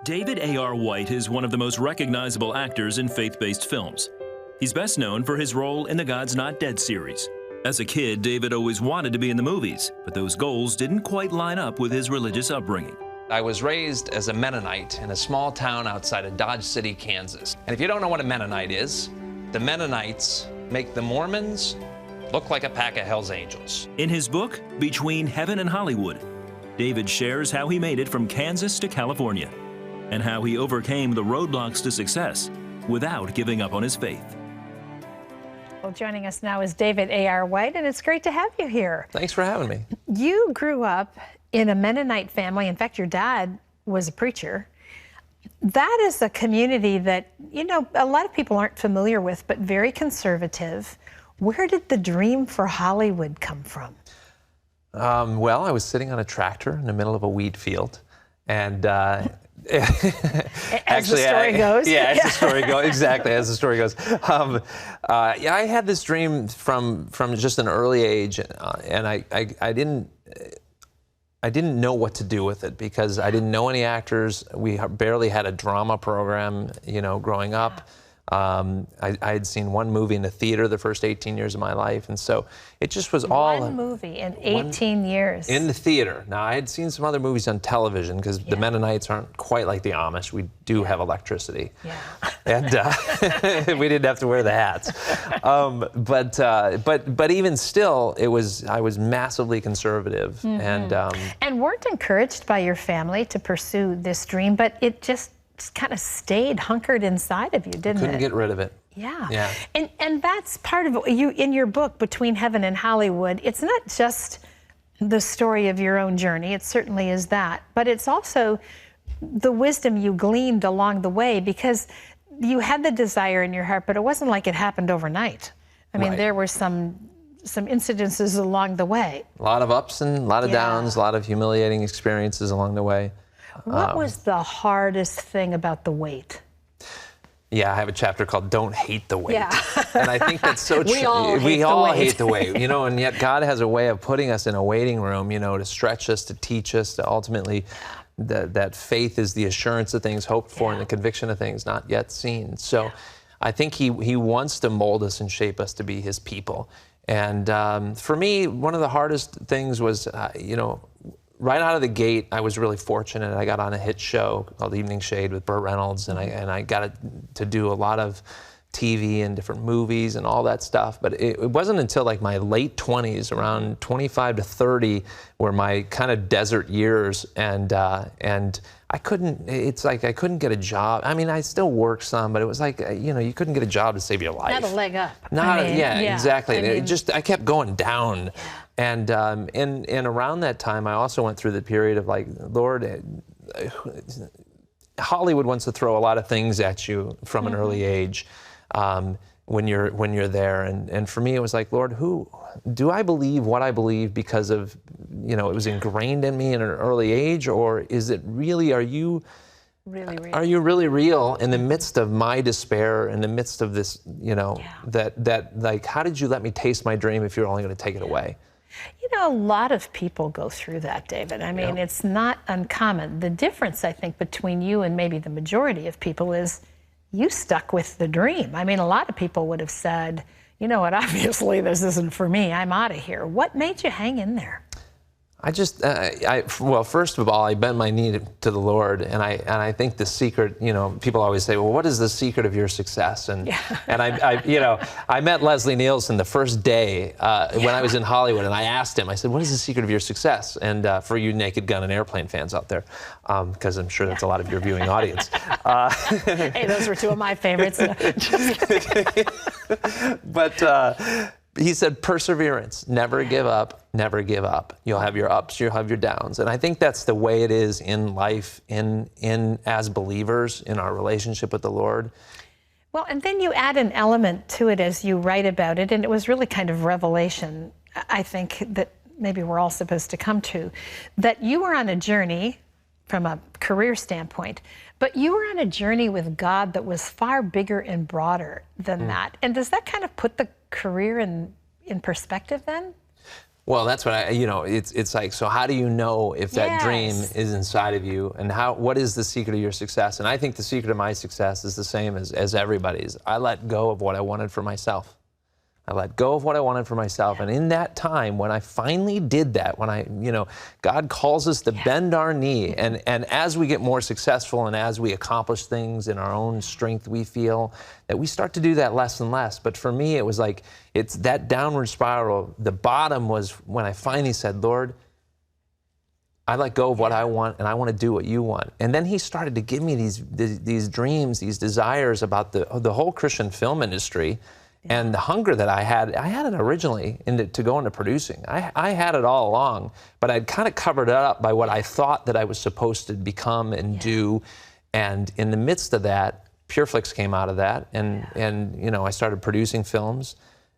David A.R. White is one of the most recognizable actors in faith-based films. He's best known for his role in the God's Not Dead series. As a kid, David always wanted to be in the movies, but those goals didn't quite line up with his religious upbringing. I was raised as a Mennonite in a small town outside of Dodge City, Kansas. And if you don't know what a Mennonite is, the Mennonites make the Mormons look like a pack of Hell's Angels. In his book, Between Heaven and Hollywood, David shares how he made it from Kansas to California and how he overcame the roadblocks to success without giving up on his faith. Well, joining us now is David A.R. White, and it's great to have you here. Thanks for having me. You grew up in a Mennonite family. In fact, your dad was a preacher. That is a community that, you know, a lot of people aren't familiar with, but very conservative. Where did the dream for Hollywood come from? Well, I was sitting on a tractor in the middle of a wheat field, and as the story goes. Yeah, as the story goes. Exactly, as the story goes. Yeah, I had this dream from just an early age, and I didn't know what to do with it because I didn't know any actors. We barely had a drama program, you know, growing up. I had seen one movie in the theater the first 18 years of my life, and so it just was all... One movie in 18 years. In the theater. Now, I had seen some other movies on television because the Mennonites aren't quite like the Amish. We do have electricity. Yeah. And we didn't have to wear the hats. But even still, I was massively conservative. Mm-hmm. And weren't encouraged by your family to pursue this dream, but it just kind of stayed hunkered inside of you, didn't it? Couldn't get rid of it. Yeah. Yeah. And that's part of you in your book, Between Heaven and Hollywood. It's not just the story of your own journey. It certainly is that. But it's also the wisdom you gleaned along the way, because you had the desire in your heart, but it wasn't like it happened overnight. I mean, there were some incidences along the way. A lot of ups and a lot of downs, a lot of humiliating experiences along the way. What was the hardest thing about the wait? Yeah, I have a chapter called Don't Hate the Wait. Yeah. And I think that's so true. We all hate the wait, you know, and yet God has a way of putting us in a waiting room, you know, to stretch us, to teach us, to ultimately, that faith is the assurance of things hoped for and the conviction of things not yet seen. So I think he wants to mold us and shape us to be his people. And for me, one of the hardest things was, you know, right out of the gate, I was really fortunate. I got on a hit show called Evening Shade with Burt Reynolds, and I got to do a lot of TV and different movies and all that stuff. But it wasn't until like my late 20s, around 25 to 30, were my kind of desert years, and I couldn't. It's like I couldn't get a job. I mean, I still work some, but it was like, you know, you couldn't get a job to save your life. Not a leg up. Exactly. I mean, I kept going down. And around that time, I also went through the period of like, Lord, Hollywood wants to throw a lot of things at you from an early age when you're there. And for me, it was like, Lord, who do I believe what I believe because of, you know, it was ingrained in me in an early age, or is it really, are you really real in the midst of my despair, in the midst of this, you know, that like, how did you let me taste my dream if you're only going to take it away? You know, a lot of people go through that, David. I mean, it's not uncommon. The difference, I think, between you and maybe the majority of people is you stuck with the dream. I mean, a lot of people would have said, you know what, obviously this isn't for me. I'm out of here. What made you hang in there? I just, well, first of all, I bent my knee to the Lord, and I think the secret, you know, people always say, well, what is the secret of your success? And I you know, I met Leslie Nielsen the first day when I was in Hollywood, and I asked him, I said, what is the secret of your success? And for you Naked Gun and Airplane fans out there, because I'm sure that's a lot of your viewing audience. Hey, those were two of my favorites. But he said, perseverance, never give up, never give up. You'll have your ups, you'll have your downs. And I think that's the way it is in life, in as believers, in our relationship with the Lord. Well, and then you add an element to it as you write about it, and it was really kind of revelation, I think, that maybe we're all supposed to come to, that you were on a journey from a career standpoint, but you were on a journey with God that was far bigger and broader than that. And does that kind of put the career in perspective then? Well, that's what it's like, so how do you know if that dream is inside of you, and what is the secret of your success? And I think the secret of my success is the same as everybody's. I let go of what I wanted for myself. I let go of what I wanted for myself. And in that time, when I finally did that, when God calls us to bend our knee, and as we get more successful and as we accomplish things in our own strength, we feel that we start to do that less and less. But for me, it was like, it's that downward spiral. The bottom was when I finally said, Lord, I let go of what I want, and I want to do what you want. And then he started to give me these dreams, these desires about the whole Christian film industry. And the hunger that I had it originally to go into producing. I had it all along, but I'd kind of covered it up by what I thought that I was supposed to become and do. And in the midst of that, PureFlix came out of that, and I started producing films.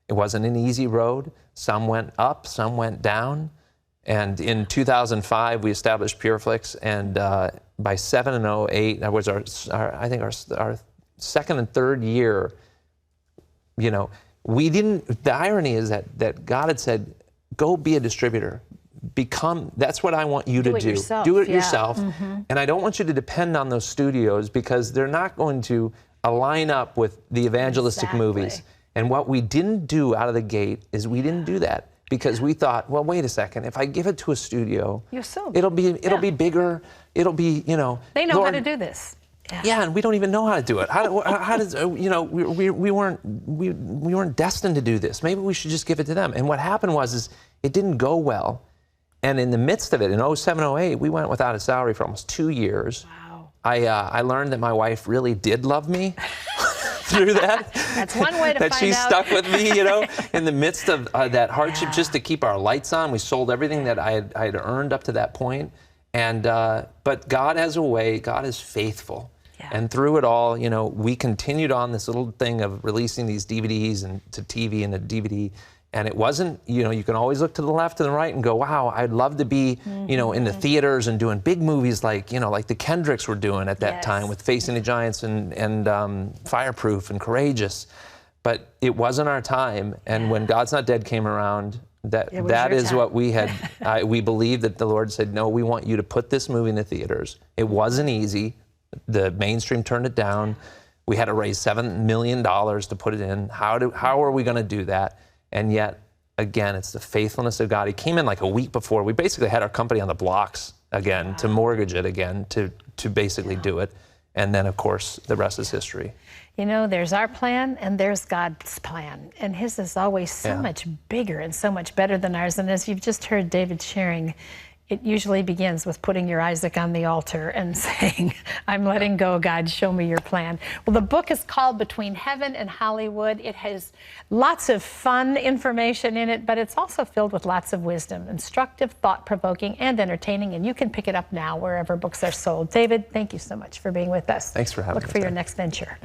It wasn't an easy road. Some went up, some went down. And in 2005, we established PureFlix, and by 7 and 08, that was our second and third year. The irony is that God had said, go be a distributor. That's what I want you to do. Do it yourself. And I don't want you to depend on those studios, because they're not going to align up with the evangelistic movies. And what we didn't do out of the gate is we didn't do that, because we thought, well, wait a second, if I give it to a studio, it'll be bigger. It'll be, They know how to do this. Yeah, and we don't even know how to do it. How does we weren't destined to do this. Maybe we should just give it to them. And what happened was it didn't go well. And in the midst of it, in 07, 08, we went without a salary for almost 2 years. Wow. I learned that my wife really did love me through that. That's one way to find out. That she stuck with me, in the midst of that hardship, just to keep our lights on. We sold everything that I had earned up to that point. And but God has a way. God is faithful. And through it all, we continued on this little thing of releasing these DVDs and to TV and a DVD. And it wasn't, you can always look to the left and the right and go, wow, I'd love to be, in the theaters and doing big movies like the Kendricks were doing at that time with Facing the Giants and Fireproof and Courageous. But it wasn't our time. And when God's Not Dead came around, that is what we had. We believed that the Lord said, no, we want you to put this movie in the theaters. It wasn't easy. The mainstream turned it down. We had to raise $7 million to put it in. How are we going to do that? And yet, again, it's the faithfulness of God. He came in like a week before. We basically had our company on the blocks again to mortgage it again to basically do it. And then, of course, the rest is history. There's our plan and there's God's plan. And his is always so much bigger and so much better than ours. And as you've just heard David sharing, it usually begins with putting your Isaac on the altar and saying, I'm letting go, God, show me your plan. Well, the book is called Between Heaven and Hollywood. It has lots of fun information in it, but it's also filled with lots of wisdom, instructive, thought-provoking, and entertaining. And you can pick it up now wherever books are sold. David, thank you so much for being with us. Thanks for having me. Look for your next venture.